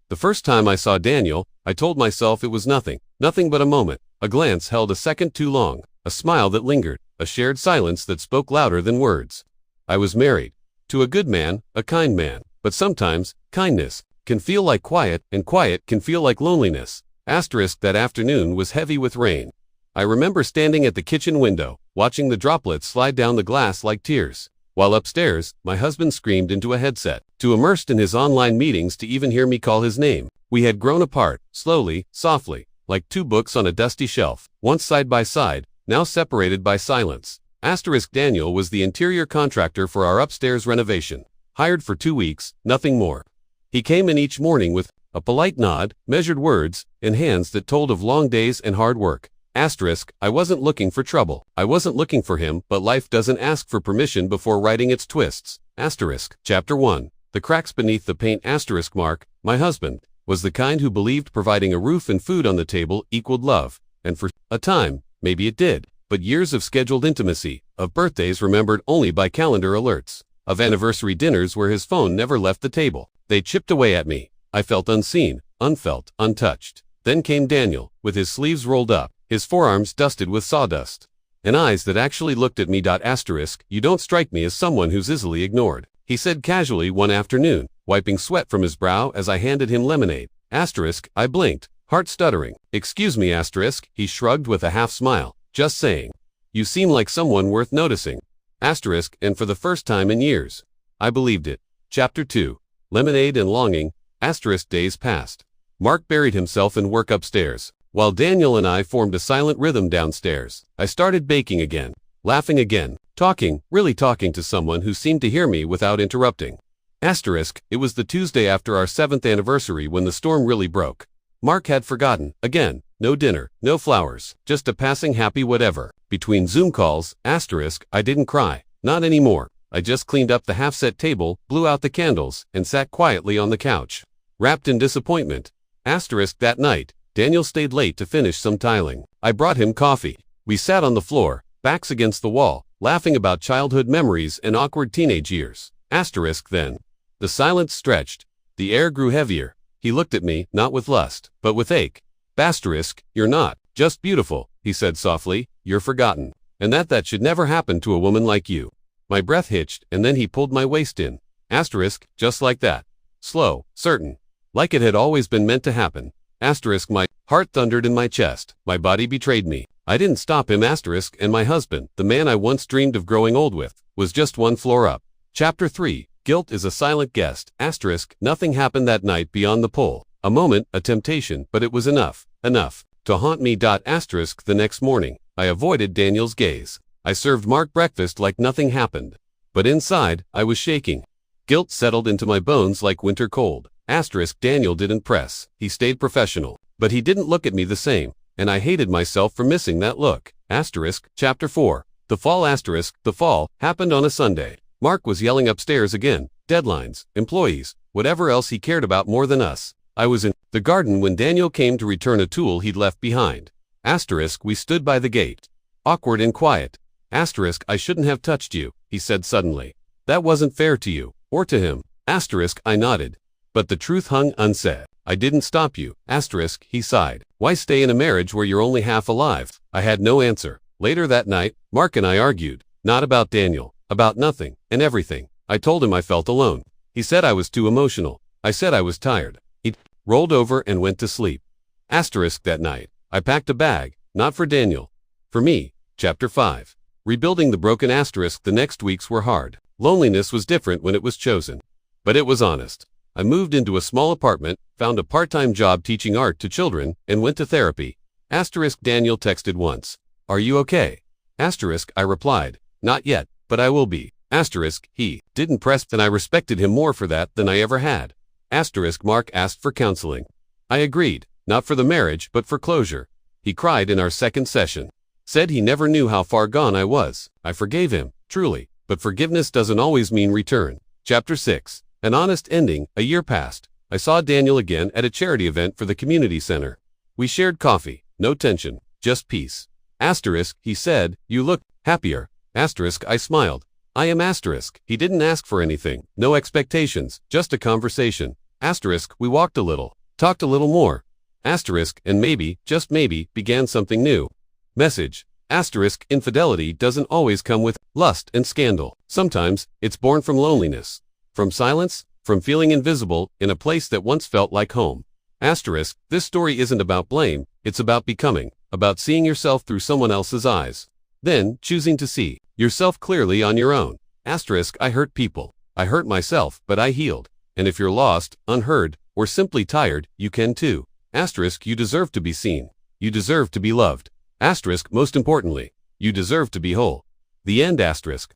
The first time I saw Daniel, I told myself it was nothing but a moment. A glance held a second too long, a smile that lingered, a shared silence that spoke louder than words. I was married. To a good man, a kind man. But sometimes, kindness can feel like quiet, and quiet can feel like loneliness. That afternoon was heavy with rain. I remember standing at the kitchen window, watching the droplets slide down the glass like tears, while upstairs, my husband screamed into a headset, too immersed in his online meetings to even hear me call his name. We had grown apart, slowly, softly, like two books on a dusty shelf, once side by side, now separated by silence. Daniel was the interior contractor for our upstairs renovation, hired for 2 weeks, nothing more. He came in each morning with a polite nod, measured words, and hands that told of long days and hard work. I wasn't looking for trouble. I wasn't looking for him, but life doesn't ask for permission before writing its twists. Chapter 1. The cracks beneath the paint. Mark, my husband, was the kind who believed providing a roof and food on the table equaled love. And for a time, maybe it did. But years of scheduled intimacy, of birthdays remembered only by calendar alerts, of anniversary dinners where his phone never left the table, they chipped away at me. I felt unseen, unfelt, untouched. Then came Daniel, with his sleeves rolled up, his forearms dusted with sawdust, and eyes that actually looked at me. You don't strike me as someone who's easily ignored, he said casually one afternoon, wiping sweat from his brow as I handed him lemonade. I blinked, heart stuttering. Excuse me, he shrugged with a half smile. Just saying. You seem like someone worth noticing. And for the first time in years, I believed it. Chapter 2. Lemonade and longing. Days passed. Mark buried himself in work upstairs, while Daniel and I formed a silent rhythm downstairs. I started baking again, laughing again, really talking to someone who seemed to hear me without interrupting. It was the Tuesday after our 7th anniversary when the storm really broke. Mark had forgotten, again, no dinner, no flowers, just a passing happy whatever. Between Zoom calls, I didn't cry, not anymore. I just cleaned up the half-set table, blew out the candles, and sat quietly on the couch, wrapped in disappointment. That night, Daniel stayed late to finish some tiling. I brought him coffee. We sat on the floor, backs against the wall, laughing about childhood memories and awkward teenage years. Then. The silence stretched. The air grew heavier. He looked at me, not with lust, but with ache. You're not just beautiful, he said softly, you're forgotten. And that should never happen to a woman like you. My breath hitched, and then he pulled my waist in. Just like that. Slow, certain. Like it had always been meant to happen. My heart thundered in my chest. My body betrayed me. I didn't stop him. And my husband, the man I once dreamed of growing old with, was just one floor up. Chapter 3. Guilt is a silent guest. Nothing happened that night beyond the pull. A moment, a temptation, but it was enough to haunt me. The next morning, I avoided Daniel's gaze. I served Mark breakfast like nothing happened. But inside, I was shaking. Guilt settled into my bones like winter cold. Daniel didn't press. He stayed professional. But he didn't look at me the same, and I hated myself for missing that look. Chapter 4. The fall. The fall happened on a Sunday. Mark was yelling upstairs again. Deadlines, employees, whatever else he cared about more than us. I was in the garden when Daniel came to return a tool he'd left behind. We stood by the gate. Awkward and quiet. I shouldn't have touched you, he said suddenly. That wasn't fair to you, or to him. I nodded. But the truth hung unsaid. I didn't stop you. He sighed. Why stay in a marriage where you're only half alive? I had no answer. Later that night, Mark and I argued. Not about Daniel. About nothing, and everything. I told him I felt alone. He said I was too emotional. I said I was tired. He rolled over and went to sleep. That night, I packed a bag, not for Daniel. For me. Chapter 5. Rebuilding the broken. The next weeks were hard. Loneliness was different when it was chosen. But it was honest. I moved into a small apartment, found a part-time job teaching art to children, and went to therapy. Daniel texted once. Are you okay? I replied. Not yet, but I will be. He didn't press, and I respected him more for that than I ever had. Mark asked for counseling. I agreed, not for the marriage but for closure. He cried in our second session. Said he never knew how far gone I was. I forgave him, truly, but forgiveness doesn't always mean return. Chapter 6. An honest ending. A year passed. I saw Daniel again at a charity event for the community center. We shared coffee, no tension, just peace. He said, you look happier. I smiled. I am. He didn't ask for anything, no expectations, just a conversation. We walked a little. Talked a little more. Asterisk, and maybe, just maybe, began something new. Message. Asterisk, infidelity doesn't always come with lust and scandal. Sometimes, it's born from loneliness. From silence, from feeling invisible in a place that once felt like home. Asterisk, this story isn't about blame, it's about becoming, about seeing yourself through someone else's eyes. Then, choosing to see yourself clearly on your own. Asterisk, I hurt people. I hurt myself, but I healed. And if you're lost, unheard, or simply tired, you can too. Asterisk, you deserve to be seen. You deserve to be loved. Asterisk, most importantly, you deserve to be whole. The end. Asterisk.